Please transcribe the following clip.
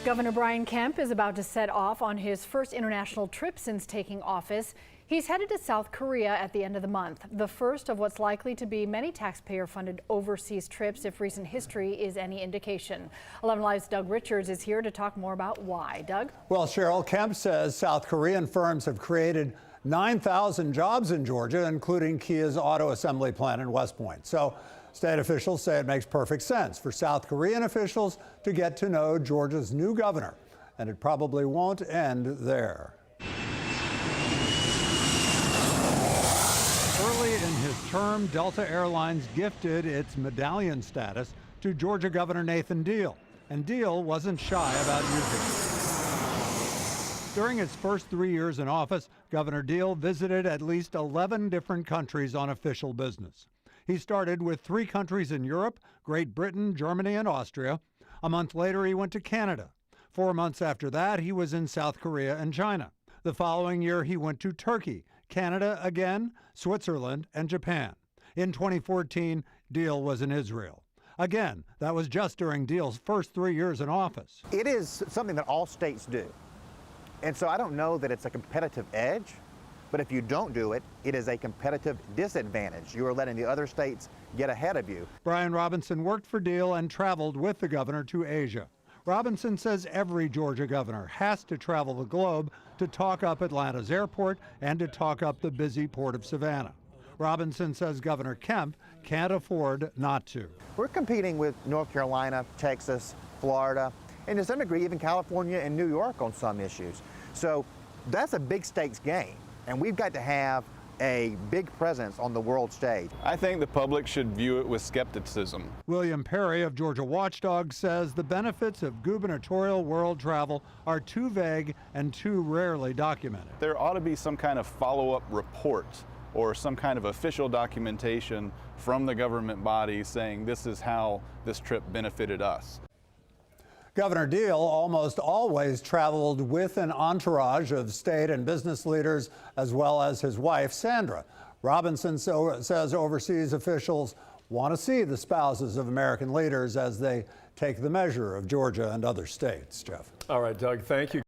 Governor Brian Kemp is about to set off on his first international trip since taking office. He's headed to South Korea at the end of the month, the first of what's likely to be many taxpayer-funded overseas trips if recent history is any indication. 11 Live's Doug Richards is here to talk more about why. Doug? Well, Cheryl, Kemp says South Korean firms have created 9,000 jobs in Georgia, including Kia's auto assembly plant in West Point. So state officials say it makes perfect sense for South Korean officials to get to know Georgia's new governor. And it probably won't end there. Early in his term, Delta Airlines gifted its medallion status to Georgia Governor Nathan Deal. And Deal wasn't shy about using it. During his first 3 years in office, Governor Deal visited at least 11 different countries on official business. He started with 3 countries in Europe, Great Britain, Germany, and Austria. A month later, he went to Canada. 4 months after that, he was in South Korea and China. The following year, he went to Turkey, Canada again, Switzerland, and Japan. In 2014, Deal was in Israel. Again, that was just during Deal's first 3 years in office. It is something that all states do. And so I don't know that it's a competitive edge, but if you don't do it, it is a competitive disadvantage. You are letting the other states get ahead of you. Brian Robinson worked for Deal and traveled with the governor to Asia. Robinson says every Georgia governor has to travel the globe to talk up Atlanta's airport and to talk up the busy port of Savannah. Robinson says Governor Kemp can't afford not to. We're competing with North Carolina, Texas, Florida, and to some degree even California and New York on some issues. So that's a big stakes game, and we've got to have a big presence on the world stage. I think the public should view it with skepticism. William Perry of Georgia Watchdog says the benefits of gubernatorial world travel are too vague and too rarely documented. There ought to be some kind of follow-up report or some kind of official documentation from the government body saying this is how this trip benefited us. Governor Deal almost always traveled with an entourage of state and business leaders, as well as his wife, Sandra. Robinson says overseas officials want to see the spouses of American leaders as they take the measure of Georgia and other states. Jeff. All right, Doug, thank you.